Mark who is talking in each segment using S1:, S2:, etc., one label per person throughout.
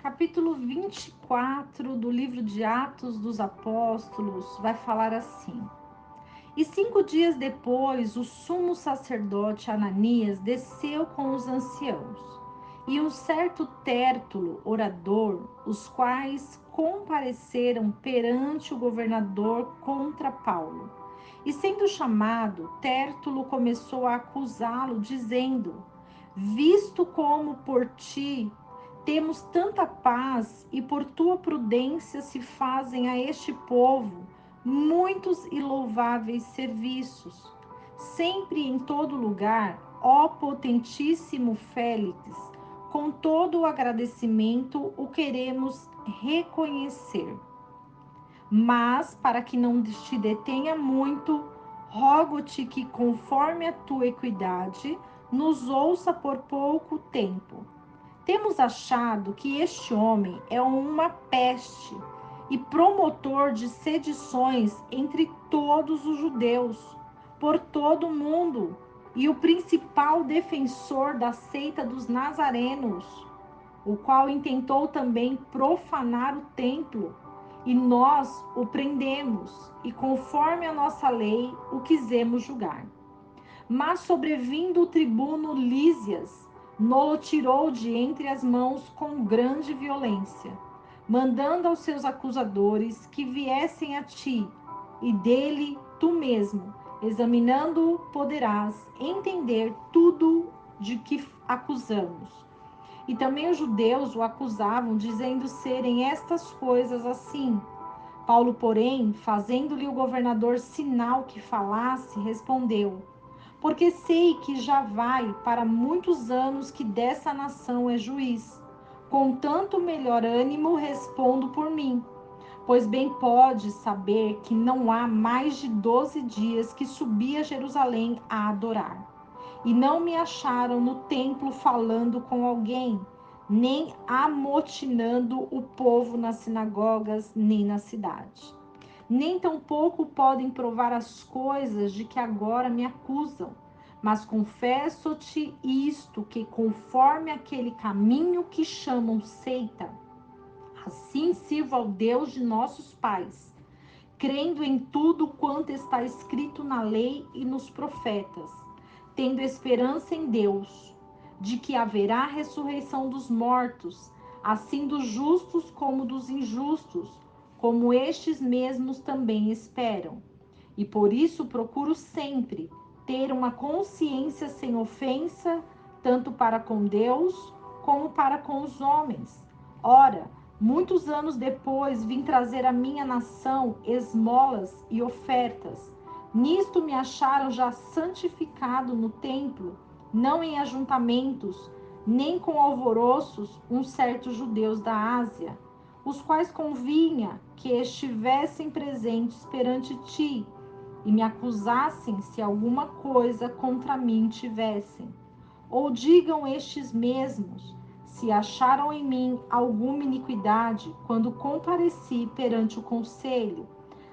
S1: capítulo 24 do livro de Atos dos Apóstolos vai falar assim: E 5 dias depois, o sumo sacerdote Ananias desceu com os anciãos e um certo Tértulo, orador, os quais compareceram perante o governador contra Paulo. E sendo chamado, Tértulo começou a acusá-lo, dizendo: Visto como por ti temos tanta paz e por tua prudência se fazem a este povo muitos e louváveis serviços. Sempre em todo lugar, ó potentíssimo Félix, com todo o agradecimento o queremos reconhecer. Mas, para que não te detenha muito, rogo-te que, conforme a tua equidade, nos ouça por pouco tempo. Temos achado que este homem é uma peste e promotor de sedições entre todos os judeus, por todo o mundo, e o principal defensor da seita dos nazarenos, o qual intentou também profanar o templo, e nós o prendemos, e conforme a nossa lei o quisemos julgar. Mas sobrevindo o tribuno Lísias, nolo tirou de entre as mãos com grande violência, mandando aos seus acusadores que viessem a ti, e dele tu mesmo, examinando-o, poderás entender tudo de que acusamos. E também os judeus o acusavam, dizendo serem estas coisas assim. Paulo, porém, fazendo-lhe o governador sinal que falasse, respondeu: Porque sei que já vai para muitos anos que dessa nação é juiz. Com tanto melhor ânimo respondo por mim, pois bem pode saber que não há mais de 12 dias que subi a Jerusalém a adorar. E não me acharam no templo falando com alguém, nem amotinando o povo nas sinagogas, nem na cidade. Nem tampouco podem provar as coisas de que agora me acusam. Mas confesso-te isto, que conforme aquele caminho que chamam seita, assim sirvo ao Deus de nossos pais, crendo em tudo quanto está escrito na lei e nos profetas, tendo esperança em Deus, de que haverá ressurreição dos mortos, assim dos justos como dos injustos, como estes mesmos também esperam. E por isso procuro sempre ter uma consciência sem ofensa, tanto para com Deus como para com os homens. Ora, muitos anos depois vim trazer à minha nação esmolas e ofertas. Nisto me acharam já santificado no templo, não em ajuntamentos, nem com alvoroços, uns certos judeus da Ásia, os quais convinha que estivessem presentes perante ti e me acusassem se alguma coisa contra mim tivessem. Ou digam estes mesmos, se acharam em mim alguma iniquidade quando compareci perante o conselho,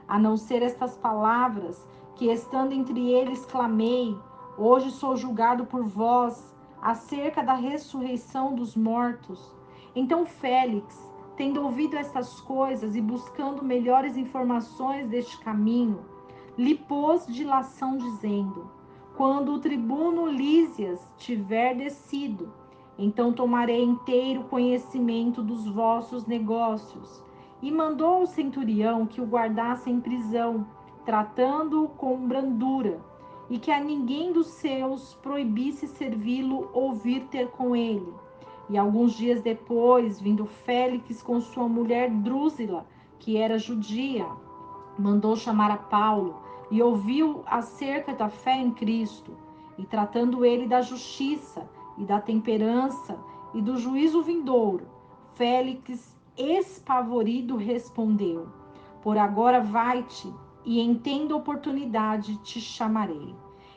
S1: a não ser estas palavras, que estando entre eles clamei, hoje sou julgado por vós, acerca da ressurreição dos mortos. Então Félix, tendo ouvido estas coisas e buscando melhores informações deste caminho, lhe pôs dilação dizendo: Quando o tribuno Lísias tiver descido, então tomarei inteiro conhecimento dos vossos negócios. E mandou ao centurião que o guardasse em prisão, tratando-o com brandura, e que a ninguém dos seus proibisse servi-lo ou vir ter com ele. E alguns dias depois, vindo Félix com sua mulher Drúzila, que era judia, mandou chamar a Paulo e ouviu acerca da fé em Cristo, e tratando ele da justiça e da temperança e do juízo vindouro, Félix, espavorido, respondeu: Por agora vai-te, e em tendo oportunidade te chamarei.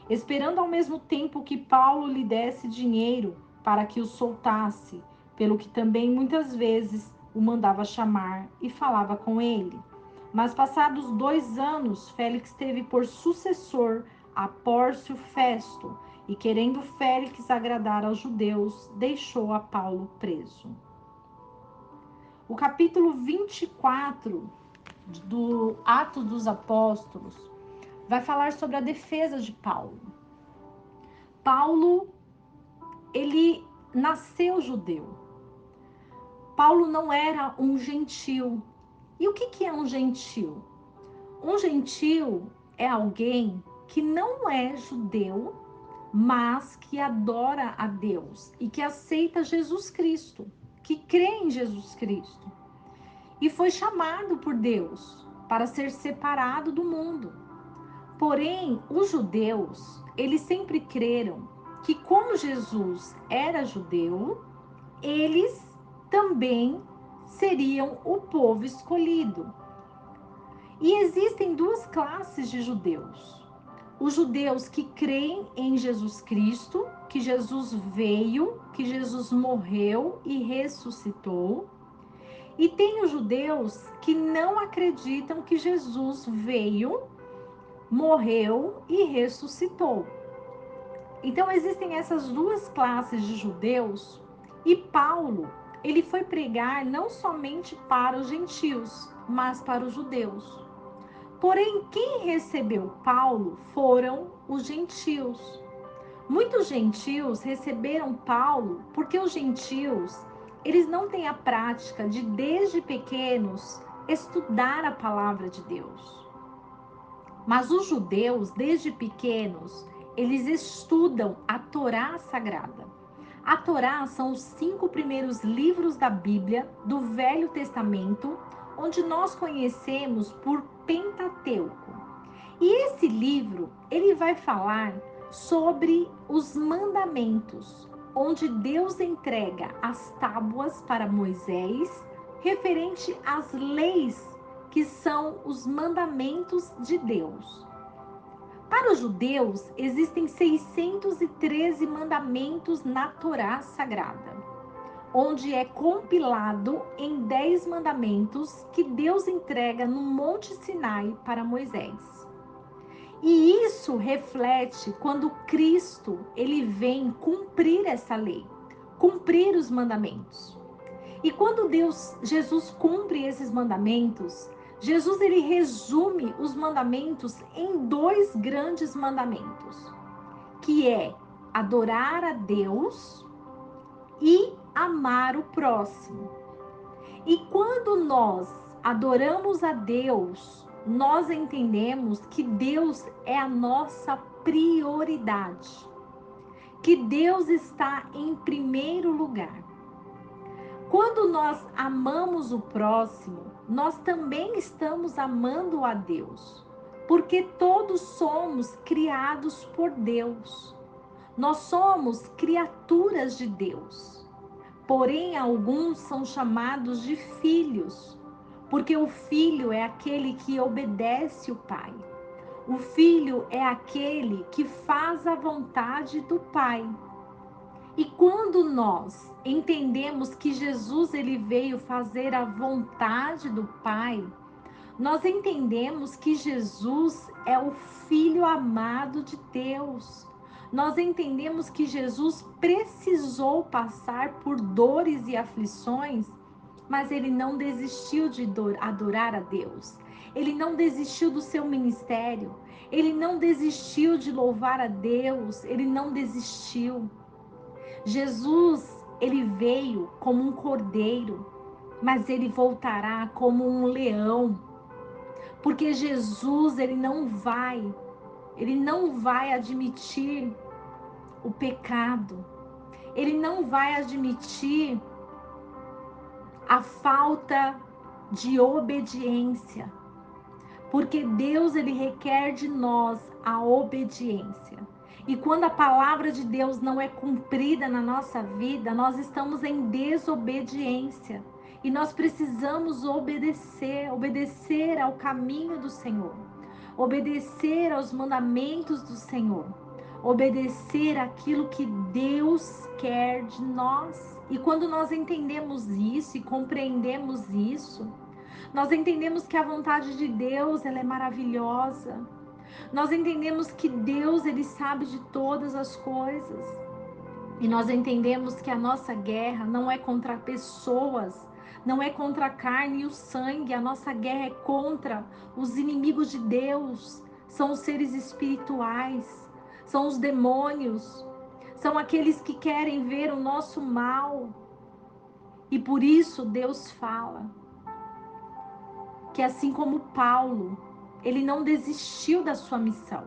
S1: Esperando ao mesmo tempo que Paulo lhe desse dinheiro para que o soltasse, pelo que também muitas vezes o mandava chamar e falava com ele. Mas passados 2 anos, Félix teve por sucessor a Pórcio Festo, e querendo Félix agradar aos judeus, deixou a Paulo preso. O capítulo 24 do Atos dos Apóstolos vai falar sobre a defesa de Paulo. Paulo, ele nasceu judeu. Paulo não era um gentil. E o que é um gentil? Um gentil é alguém que não é judeu, mas que adora a Deus e que aceita Jesus Cristo, que crê em Jesus Cristo. E foi chamado por Deus para ser separado do mundo. Porém, os judeus, eles sempre creram que como Jesus era judeu, eles também seriam o povo escolhido. E existem duas classes de judeus. Os judeus que creem em Jesus Cristo, que Jesus veio, que Jesus morreu e ressuscitou. E tem os judeus que não acreditam que Jesus veio, morreu e ressuscitou. Então existem essas duas classes de judeus e Paulo, ele foi pregar não somente para os gentios, mas para os judeus. Porém, quem recebeu Paulo foram os gentios. Muitos gentios receberam Paulo porque os gentios, eles não têm a prática de desde pequenos estudar a palavra de Deus. Mas os judeus, desde pequenos, eles estudam a Torá Sagrada. A Torá são os 5 primeiros livros da Bíblia, do Velho Testamento, onde nós conhecemos por Pentateuco. E esse livro, ele vai falar sobre os mandamentos, onde Deus entrega as tábuas para Moisés, referente às leis que são os mandamentos de Deus. Para os judeus, existem 613 mandamentos na Torá Sagrada, onde é compilado em 10 mandamentos que Deus entrega no Monte Sinai para Moisés. E isso reflete quando Cristo, ele vem cumprir essa lei, cumprir os mandamentos. E quando Jesus cumpre esses mandamentos, Jesus ele resume os mandamentos em 2 grandes mandamentos, que é adorar a Deus e amar o próximo. E quando nós adoramos a Deus, nós entendemos que Deus é a nossa prioridade, que Deus está em primeiro lugar. Quando nós amamos o próximo, nós também estamos amando a Deus, porque todos somos criados por Deus. Nós somos criaturas de Deus. Porém, alguns são chamados de filhos, porque o filho é aquele que obedece o pai. O filho é aquele que faz a vontade do pai. E quando nós entendemos que Jesus ele veio fazer a vontade do Pai, nós entendemos que Jesus é o Filho amado de Deus. Nós entendemos que Jesus precisou passar por dores e aflições, mas ele não desistiu de adorar a Deus. Ele não desistiu do seu ministério. Ele não desistiu de louvar a Deus. Ele não desistiu. Jesus, ele veio como um cordeiro, mas ele voltará como um leão. Porque Jesus, ele não vai admitir o pecado. Ele não vai admitir a falta de obediência. Porque Deus, ele requer de nós a obediência. E quando a palavra de Deus não é cumprida na nossa vida, nós estamos em desobediência. E nós precisamos obedecer ao caminho do Senhor, obedecer aos mandamentos do Senhor, obedecer aquilo que Deus quer de nós. E quando nós entendemos isso e compreendemos isso, nós entendemos que a vontade de Deus, ela é maravilhosa. Nós entendemos que Deus, ele sabe de todas as coisas. E nós entendemos que a nossa guerra não é contra pessoas, Não é contra a carne e o sangue, a nossa guerra é contra os inimigos de Deus, são os seres espirituais, são os demônios, são aqueles que querem ver o nosso mal. E por isso Deus fala que assim como Paulo, ele não desistiu da sua missão.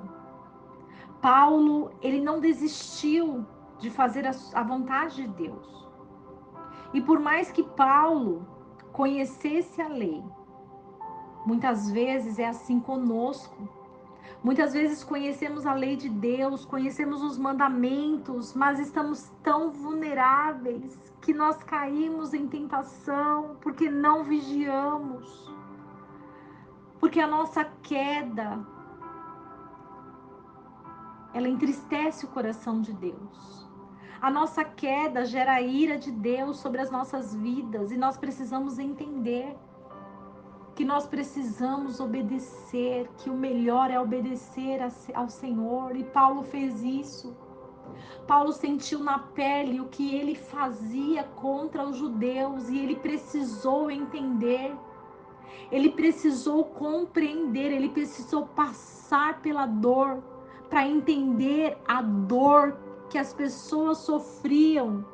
S1: Paulo, ele não desistiu de fazer a vontade de Deus. E por mais que Paulo conhecesse a lei, muitas vezes é assim conosco. Muitas vezes conhecemos a lei de Deus, conhecemos os mandamentos, mas estamos tão vulneráveis que nós caímos em tentação porque não vigiamos. Porque a nossa queda, ela entristece o coração de Deus. A nossa queda gera a ira de Deus sobre as nossas vidas e nós precisamos entender que nós precisamos obedecer, que o melhor é obedecer ao Senhor, e Paulo fez isso. Paulo sentiu na pele o que ele fazia contra os judeus e ele precisou entender, ele precisou compreender, ele precisou passar pela dor para entender a dor que as pessoas sofriam.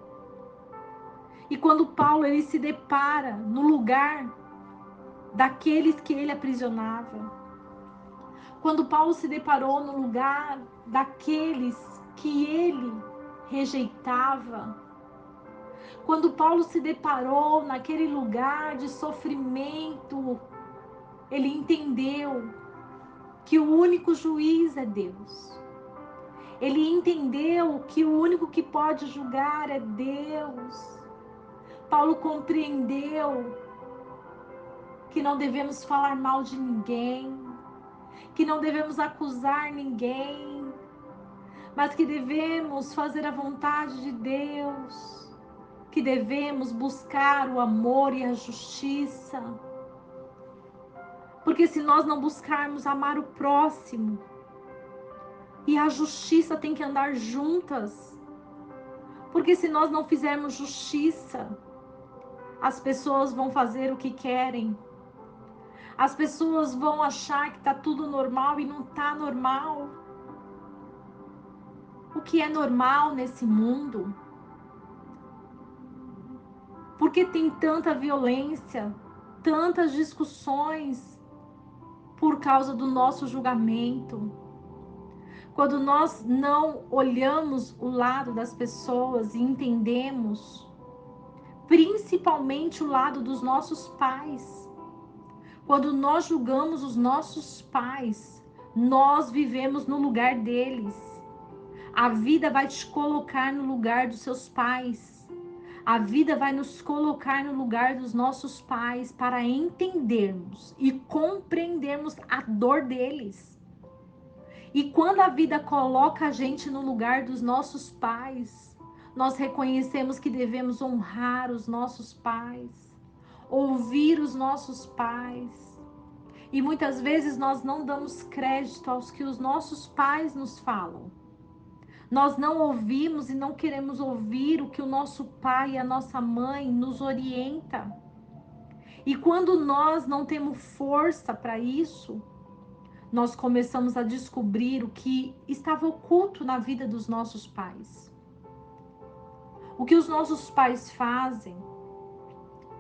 S1: E quando Paulo ele se depara no lugar daqueles que ele aprisionava, quando Paulo se deparou no lugar daqueles que ele rejeitava, quando Paulo se deparou naquele lugar de sofrimento, ele entendeu que o único juiz é Deus. Ele entendeu que o único que pode julgar é Deus. Paulo compreendeu que não devemos falar mal de ninguém, que não devemos acusar ninguém, mas que devemos fazer a vontade de Deus, que devemos buscar o amor e a justiça. Porque se nós não buscarmos amar o próximo, e a justiça tem que andar juntas, porque se nós não fizermos justiça, as pessoas vão fazer o que querem. As pessoas vão achar que está tudo normal e não está normal. O que é normal nesse mundo? Por que tem tanta violência, tantas discussões por causa do nosso julgamento? Quando nós não olhamos o lado das pessoas e entendemos, principalmente o lado dos nossos pais. Quando nós julgamos os nossos pais, nós vivemos no lugar deles. A vida vai te colocar no lugar dos seus pais. A vida vai nos colocar no lugar dos nossos pais para entendermos e compreendermos a dor deles. E quando a vida coloca a gente no lugar dos nossos pais, nós reconhecemos que devemos honrar os nossos pais, ouvir os nossos pais. E muitas vezes nós não damos crédito aos que os nossos pais nos falam. Nós não ouvimos e não queremos ouvir o que o nosso pai e a nossa mãe nos orienta. E quando nós não temos força para isso, nós começamos a descobrir o que estava oculto na vida dos nossos pais. O que os nossos pais fazem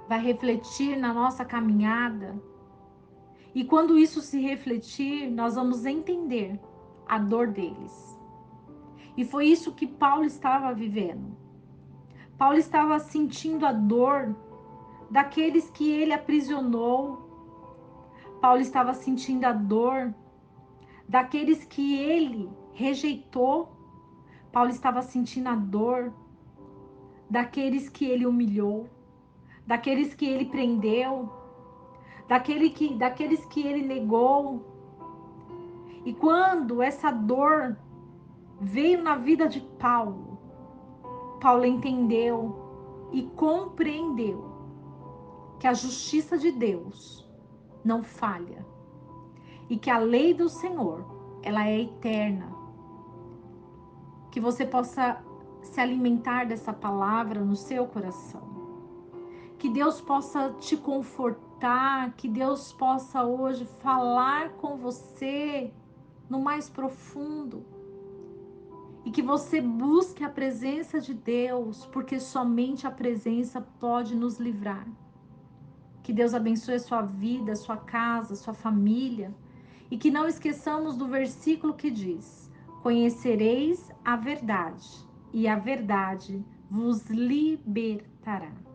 S1: vai refletir na nossa caminhada. E quando isso se refletir, nós vamos entender a dor deles. E foi isso que Paulo estava vivendo. Paulo estava sentindo a dor daqueles que ele aprisionou. Paulo estava sentindo a dor daqueles que ele rejeitou. Paulo estava sentindo a dor daqueles que ele humilhou, daqueles que ele prendeu, daqueles que ele negou. E quando essa dor veio na vida de Paulo, Paulo entendeu e compreendeu que a justiça de Deus não falha e que a lei do Senhor, ela é eterna. Que você possa se alimentar dessa palavra no seu coração. Que Deus possa te confortar, que Deus possa hoje falar com você no mais profundo. E que você busque a presença de Deus, porque somente a presença pode nos livrar. Que Deus abençoe a sua vida, a sua casa, a sua família. E que não esqueçamos do versículo que diz: conhecereis a verdade, e a verdade vos libertará.